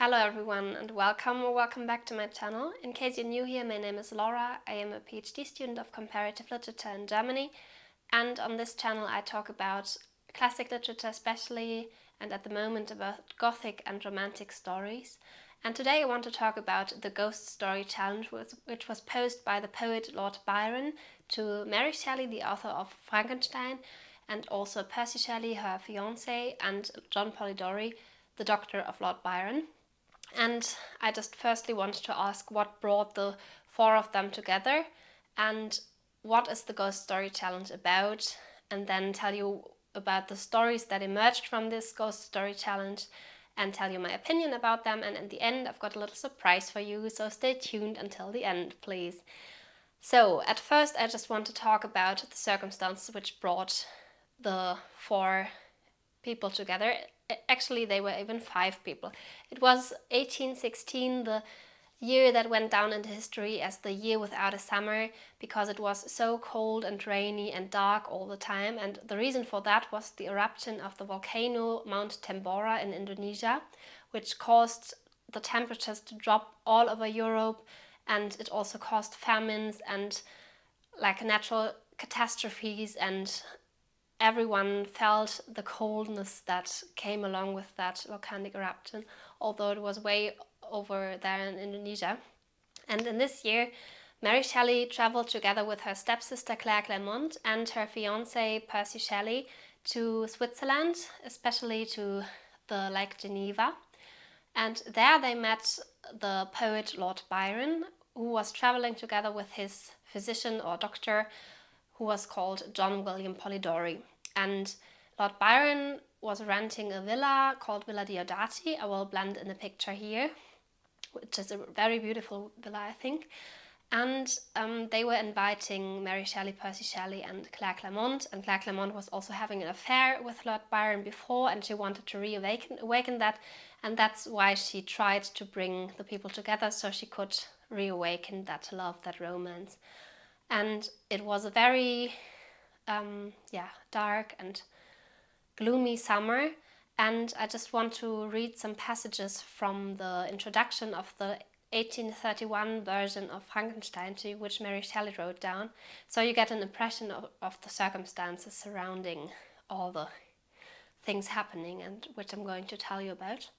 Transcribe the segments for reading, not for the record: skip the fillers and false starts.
Hello everyone and welcome back to my channel. In case you're new here, my name is Laura. I am a PhD student of comparative literature in Germany, and on this channel I talk about classic literature especially, and at the moment about Gothic and romantic stories. And today I want to talk about the Ghost Story Challenge, which was posed by the poet Lord Byron to Mary Shelley, the author of Frankenstein, and also Percy Shelley, her fiancé, and John Polidori, the doctor of Lord Byron. And I just firstly want to ask what brought the four of them together and what is the Ghost Story Challenge about, and then tell you about the stories that emerged from this Ghost Story Challenge and tell you my opinion about them. And in the end I've got a little surprise for you, so stay tuned until the end, please. So at first I just want to talk about the circumstances which brought the four people together. Actually, they were even 5 people. It was 1816, the year that went down into history as the year without a summer, because it was so cold and rainy and dark all the time. And the reason for that was the eruption of the volcano Mount Tambora in Indonesia, which caused the temperatures to drop all over Europe, and it also caused famines and natural catastrophes, and everyone felt the coldness that came along with that volcanic eruption, although it was way over there in Indonesia. And in this year, Mary Shelley traveled together with her stepsister Claire Clairmont and her fiancé Percy Shelley to Switzerland, especially to the Lake Geneva. And there they met the poet Lord Byron, who was traveling together with his physician or doctor, who was called John William Polidori. And Lord Byron was renting a villa called Villa Diodati. I will blend in a picture here, which is a very beautiful villa, I think. And they were inviting Mary Shelley, Percy Shelley and Claire Clairmont. And Claire Clairmont was also having an affair with Lord Byron before, and she wanted to reawaken that. And that's why she tried to bring the people together, so she could reawaken that love, that romance. And it was a very dark and gloomy summer, and I just want to read some passages from the introduction of the 1831 version of Frankenstein, to which Mary Shelley wrote down, so you get an impression of the circumstances surrounding all the things happening, and which I'm going to tell you about.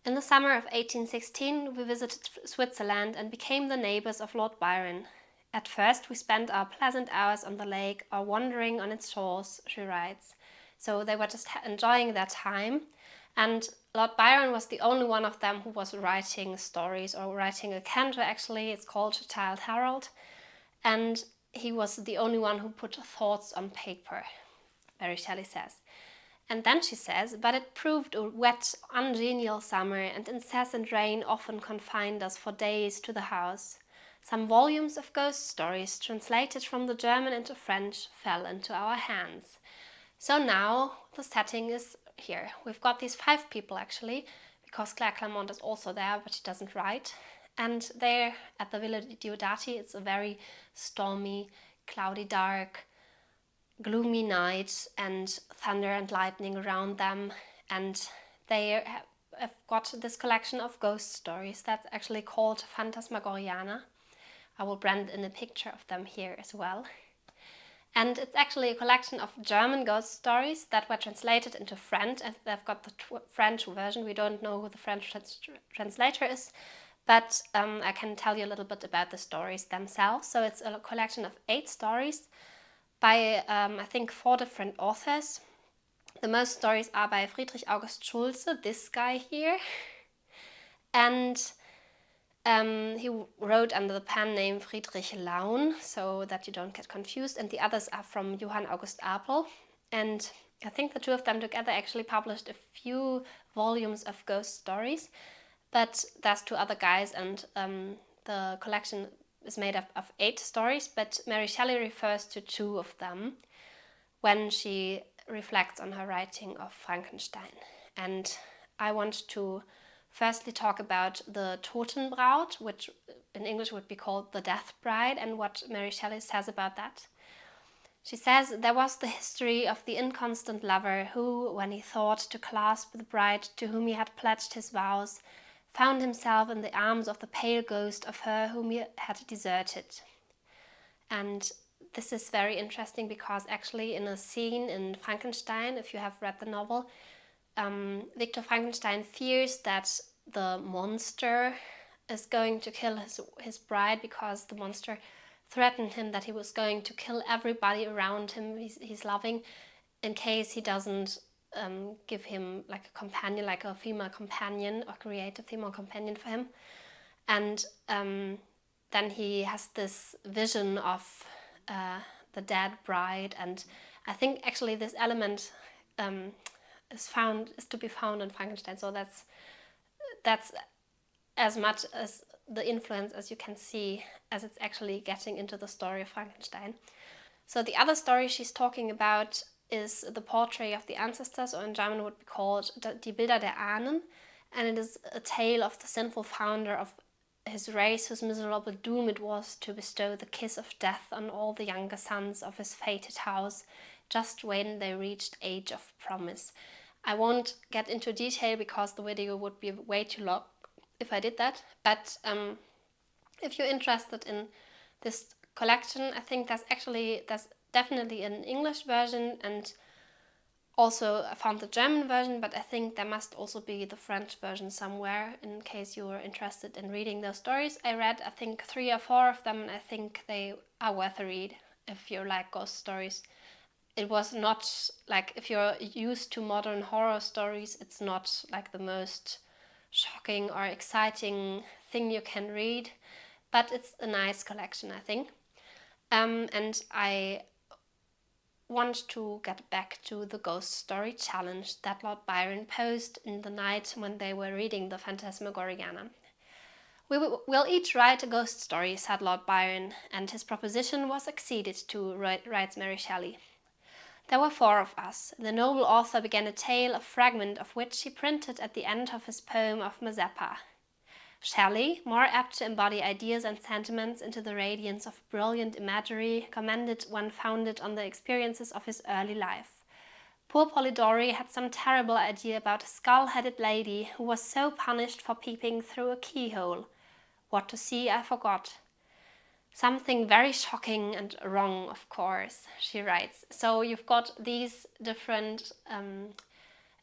In the summer of 1816 we visited Switzerland and became the neighbours of Lord Byron. At first we spent our pleasant hours on the lake or wandering on its shores, she writes. So they were just enjoying their time, and Lord Byron was the only one of them who was writing stories, or writing a canto actually, it's called Childe Harold, and he was the only one who put thoughts on paper, Mary Shelley says. And then she says, but it proved a wet, ungenial summer, and incessant rain often confined us for days to the house. Some volumes of ghost stories, translated from the German into French, fell into our hands. So now the setting is here. We've got these 5 people actually, because Claire Clairmont is also there, but she doesn't write. And they're at the Villa Diodati. It's a very stormy, cloudy, dark, gloomy night, and thunder and lightning around them. And they have got this collection of ghost stories that's actually called Fantasmagoriana. I will blend in a picture of them here as well. And it's actually a collection of German ghost stories that were translated into French, and they've got the French version. We don't know who the French translator is, but I can tell you a little bit about the stories themselves. So it's a collection of 8 stories by, I think, 4 different authors. The most stories are by Friedrich August Schulze, this guy here, and he wrote under the pen name Friedrich Laun, so that you don't get confused, and the others are from Johann August Apel. And I think the 2 of them together actually published a few volumes of ghost stories, but there's 2 other guys, and the collection is made up of 8 stories, but Mary Shelley refers to 2 of them when she reflects on her writing of Frankenstein. And I want to firstly talk about the Totenbraut, which in English would be called the Death Bride, and what Mary Shelley says about that. She says, there was the history of the inconstant lover who, when he thought to clasp the bride to whom he had pledged his vows, found himself in the arms of the pale ghost of her whom he had deserted. And this is very interesting because actually in a scene in Frankenstein, if you have read the novel, Victor Frankenstein fears that the monster is going to kill his bride, because the monster threatened him that he was going to kill everybody around him he's loving, in case he doesn't give him like a companion, like a female companion, or create a female companion for him. And then he has this vision of the dead bride, and I think actually this element is to be found in Frankenstein. So that's as much as the influence as you can see, as it's actually getting into the story of Frankenstein. So the other story she's talking about is the portrait of the ancestors, or in German would be called Die Bilder der Ahnen, and it is a tale of the sinful founder of his race, whose miserable doom it was to bestow the kiss of death on all the younger sons of his fated house, just when they reached age of promise. I won't get into detail because the video would be way too long if I did that, but if you're interested in this collection, I think there's definitely an English version, and also I found the German version, but I think there must also be the French version somewhere in case you are interested in reading those stories. I read, I think, 3 or 4 of them, and I think they are worth a read if you like ghost stories. It was not like, if you're used to modern horror stories, it's not like the most shocking or exciting thing you can read, but it's a nice collection, I think. And I want to get back to the ghost story challenge that Lord Byron posed in the night when they were reading the Fantasmagoriana. We'll each write a ghost story, said Lord Byron, and his proposition was acceded to, writes Mary Shelley. There were 4 of us. The noble author began a tale, a fragment of which he printed at the end of his poem of Mazeppa. Shelley, more apt to embody ideas and sentiments into the radiance of brilliant imagery, commended one founded on the experiences of his early life. Poor Polidori had some terrible idea about a skull-headed lady who was so punished for peeping through a keyhole. What to see I forgot. Something very shocking and wrong, of course, she writes. So you've got these different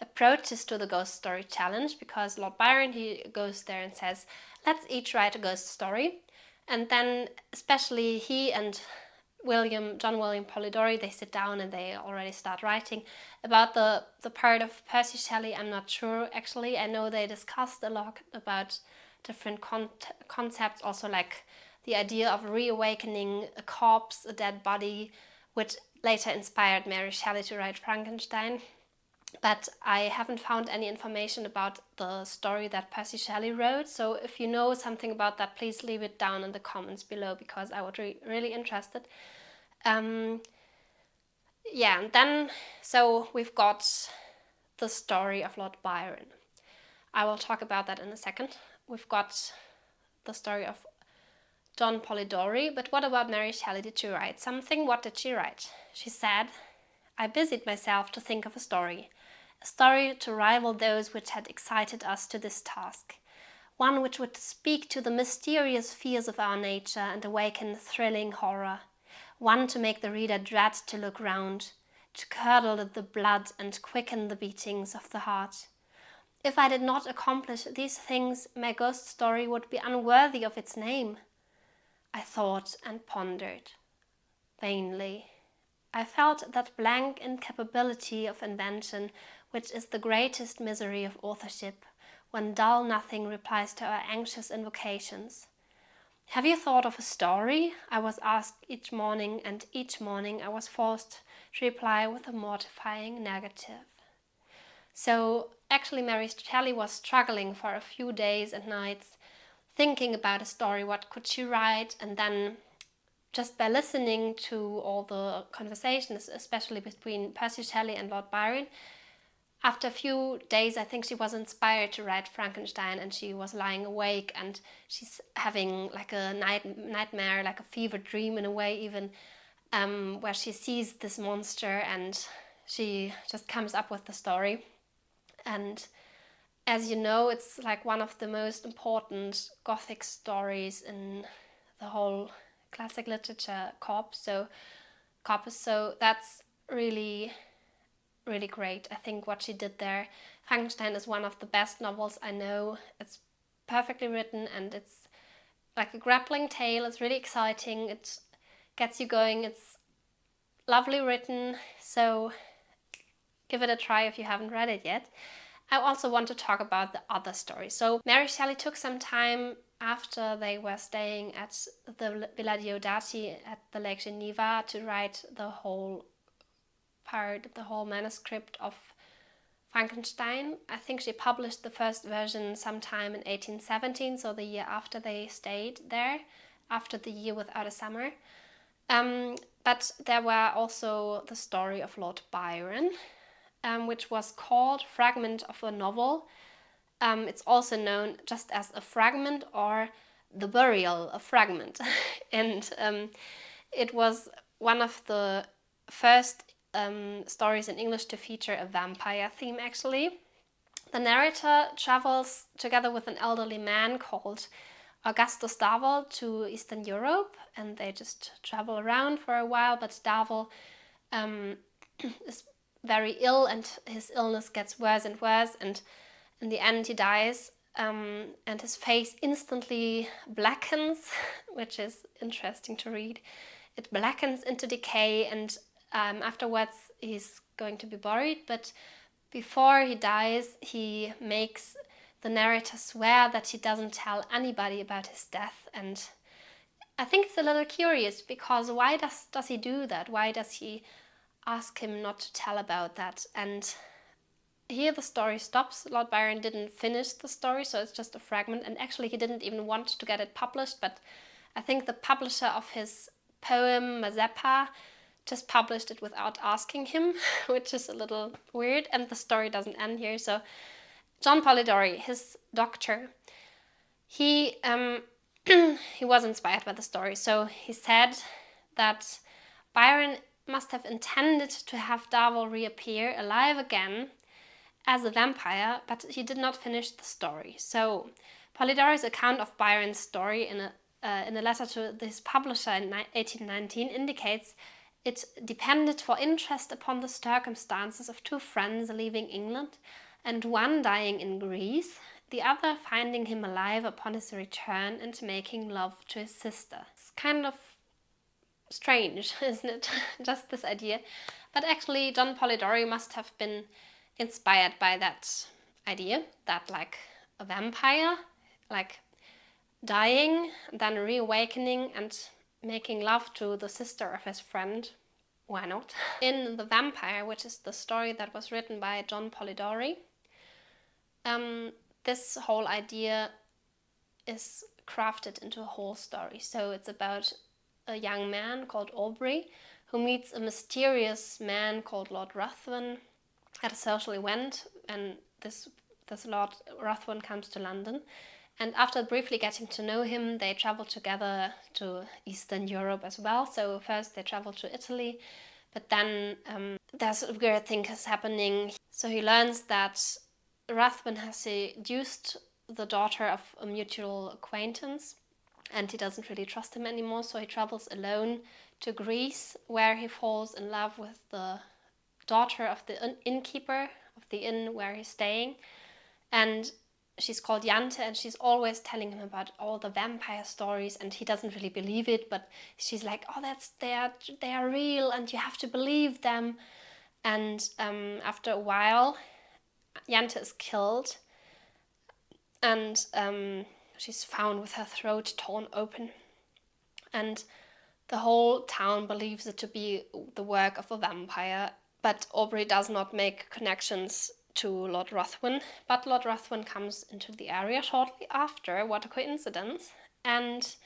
approaches to the ghost story challenge, because Lord Byron, he goes there and says, let's each write a ghost story. And then especially he and John William Polidori, they sit down and they already start writing. About the part of Percy Shelley, I'm not sure actually. I know they discussed a lot about different concepts, also like the idea of reawakening a corpse, a dead body, which later inspired Mary Shelley to write Frankenstein. But I haven't found any information about the story that Percy Shelley wrote, so if you know something about that, please leave it down in the comments below, because I would be really interested. And then, so we've got the story of Lord Byron. I will talk about that in a second. We've got the story of John Polidori, but what about Mary Shelley? Did she write something? What did she write? She said, I busied myself to think of a story to rival those which had excited us to this task, one which would speak to the mysterious fears of our nature and awaken thrilling horror, one to make the reader dread to look round, to curdle the blood and quicken the beatings of the heart. If I did not accomplish these things, my ghost story would be unworthy of its name. I thought and pondered. Vainly. I felt that blank incapability of invention which is the greatest misery of authorship, when dull nothing replies to our anxious invocations. Have you thought of a story? I was asked each morning, and each morning I was forced to reply with a mortifying negative. So actually Mary Shelley was struggling for a few days and nights, thinking about a story, what could she write, and then just by listening to all the conversations, especially between Percy Shelley and Lord Byron, after a few days I think she was inspired to write Frankenstein, and she was lying awake and she's having like a nightmare, like a fever dream in a way even, where she sees this monster and she just comes up with the story. And As you know, it's like one of the most important Gothic stories in the whole classic literature corpus. So that's really, really great. I think what she did there. Frankenstein is one of the best novels I know. It's perfectly written and it's like a grappling tale. It's really exciting. It gets you going. It's lovely written. So give it a try if you haven't read it yet. I also want to talk about the other story. So Mary Shelley took some time after they were staying at the Villa Diodati at the Lake Geneva to write the whole manuscript of Frankenstein. I think she published the first version sometime in 1817, so the year after they stayed there, after the year without a summer. But there were also the story of Lord Byron, which was called Fragment of a Novel. It's also known just as a fragment or the burial of Fragment. And it was one of the first stories in English to feature a vampire theme, actually. The narrator travels together with an elderly man called Augustus Darvel to Eastern Europe, and they just travel around for a while, but Darvel is very ill and his illness gets worse and worse, and in the end he dies, and his face instantly blackens, which is interesting to read. It blackens into decay, and afterwards he's going to be buried, but before he dies he makes the narrator swear that he doesn't tell anybody about his death. And I think it's a little curious, because why does he do that? Why does he ask him not to tell about that? And here the story stops. Lord Byron didn't finish the story, so it's just a fragment, and actually he didn't even want to get it published, but I think the publisher of his poem Mazeppa just published it without asking him, which is a little weird, and the story doesn't end here. So John Polidori, his doctor, he he was inspired by the story, so he said that Byron must have intended to have Darvel reappear alive again as a vampire, but he did not finish the story. So Polidori's account of Byron's story in a letter to his publisher in 1819 indicates it depended for interest upon the circumstances of two friends leaving England, and one dying in Greece, the other finding him alive upon his return and making love to his sister. It's kind of strange, isn't it? Just this idea. But actually John Polidori must have been inspired by that idea, that like a vampire, like dying, then reawakening and making love to the sister of his friend. Why not? In The Vampyre, which is the story that was written by John Polidori, this whole idea is crafted into a whole story. So it's about a young man called Aubrey who meets a mysterious man called Lord Ruthven at a social event, and this Lord Ruthven comes to London, and after briefly getting to know him, they travel together to Eastern Europe as well. So first they travel to Italy, but then there's a weird thing is happening. So he learns that Ruthven has seduced the daughter of a mutual acquaintance, and he doesn't really trust him anymore, so he travels alone to Greece, where he falls in love with the daughter of the innkeeper of the inn where he's staying, and she's called Jante, and she's always telling him about all the vampire stories, and he doesn't really believe it, but she's like, oh, they are real and you have to believe them. And after a while Jante is killed, and she's found with her throat torn open, and the whole town believes it to be the work of a vampire. But Aubrey does not make connections to Lord Ruthven, but Lord Ruthven comes into the area shortly after. What a coincidence. And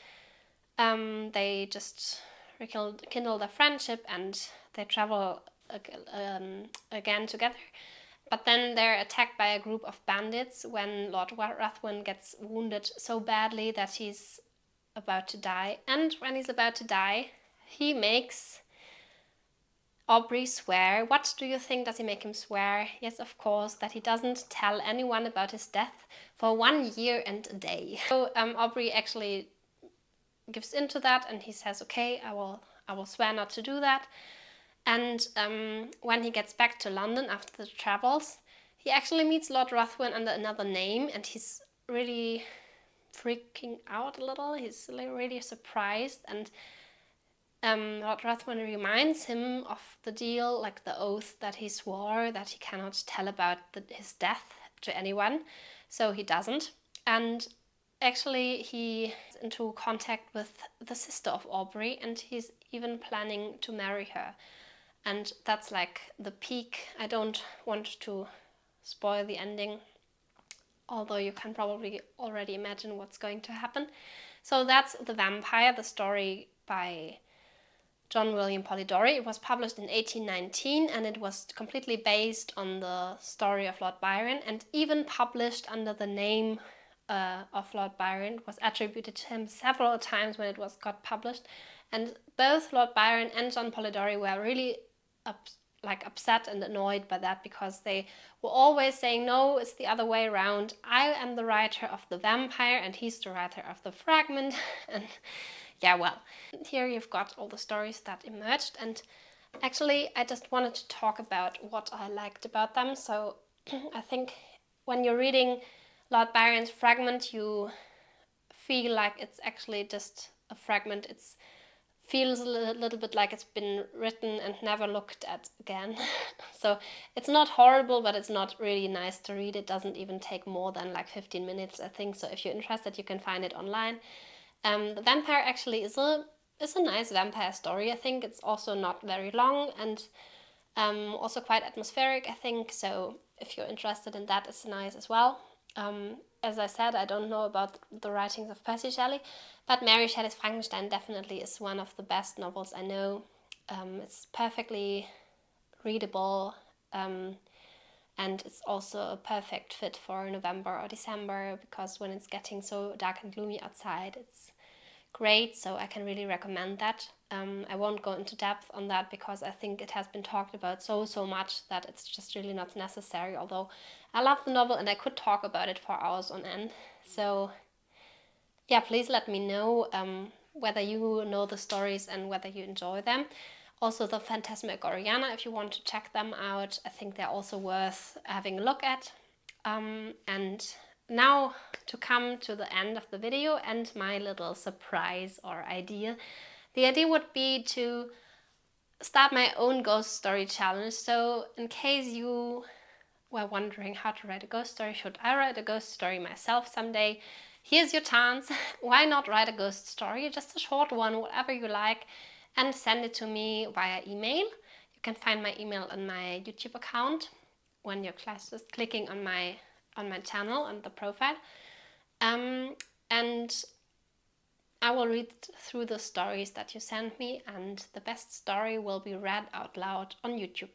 they just rekindle their friendship, and they travel again together. But then they're attacked by a group of bandits when Lord Ruthven gets wounded so badly that he's about to die. And when he's about to die, he makes Aubrey swear. What do you think does he make him swear? Yes, of course, that he doesn't tell anyone about his death for 1 year and a day. So Aubrey actually gives into that, and he says, okay, I will swear not to do that. And when he gets back to London after the travels, he actually meets Lord Ruthven under another name, and he's really freaking out a little. He's really surprised, and Lord Ruthven reminds him of the deal, like the oath that he swore that he cannot tell about his death to anyone, so he doesn't. And actually he is into contact with the sister of Aubrey, and he's even planning to marry her. And that's like the peak. I don't want to spoil the ending, although you can probably already imagine what's going to happen. So that's The Vampyre, the story by John William Polidori. It was published in 1819, and it was completely based on the story of Lord Byron, and even published under the name of Lord Byron. It was attributed to him several times when it got published, and both Lord Byron and John Polidori were really upset and annoyed by that, because they were always saying, no, it's the other way around. I am the writer of The Vampyre and he's the writer of the Fragment. And yeah, well, here you've got all the stories that emerged, and actually I just wanted to talk about what I liked about them. So I think when you're reading Lord Byron's Fragment, you feel like it's actually just a fragment. It feels a little bit like it's been written and never looked at again. So it's not horrible, but it's not really nice to read. It doesn't even take more than like 15 minutes, I think. So if you're interested, you can find it online. The Vampyre actually is a nice vampire story. I think it's also not very long, and also quite atmospheric, I think. So if you're interested in that, it's nice as well. As I said, I don't know about the writings of Percy Shelley, but Mary Shelley's Frankenstein definitely is one of the best novels I know. It's perfectly readable, and it's also a perfect fit for November or December, because when it's getting so dark and gloomy outside, it's great. So I can really recommend that. I won't go into depth on that, because I think it has been talked about so much that it's just really not necessary, although I love the novel and I could talk about it for hours on end. So yeah, please let me know whether you know the stories and whether you enjoy them. Also the Fantasmagoriana, if you want to check them out, I think they're also worth having a look at. And now to come to the end of the video and my little surprise or idea. The idea would be to start my own ghost story challenge. So in case you were wondering how to write a ghost story, should I write a ghost story myself someday? Here's your chance. Why not write a ghost story? Just a short one, whatever you like, and send it to me via email. You can find my email on my YouTube account when you're just clicking on my channel and the profile. And I will read through the stories that you send me, and the best story will be read out loud on YouTube.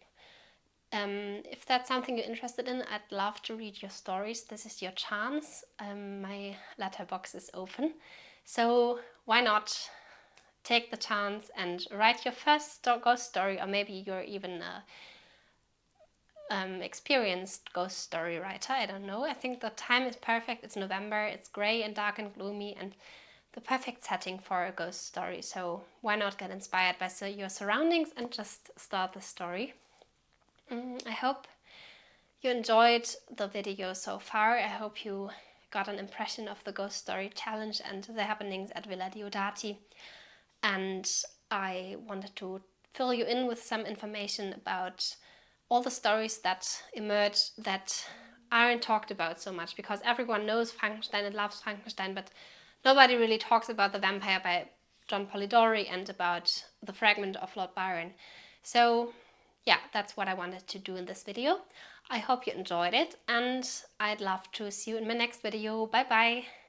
If that's something you're interested in, I'd love to read your stories. This is your chance. My letterbox is open. So why not take the chance and write your first ghost story, or maybe you're even a experienced ghost story writer. I don't know. I think the time is perfect. It's November. It's grey and dark and gloomy, and the perfect setting for a ghost story. So why not get inspired by your surroundings and just start the story. I hope you enjoyed the video so far. I hope you got an impression of the Ghost Story Challenge and the happenings at Villa Diodati. And I wanted to fill you in with some information about all the stories that emerge that aren't talked about so much, because everyone knows Frankenstein and loves Frankenstein, but nobody really talks about The Vampyre by John Polidori and about the Fragment of Lord Byron. So yeah, that's what I wanted to do in this video. I hope you enjoyed it, and I'd love to see you in my next video. Bye bye!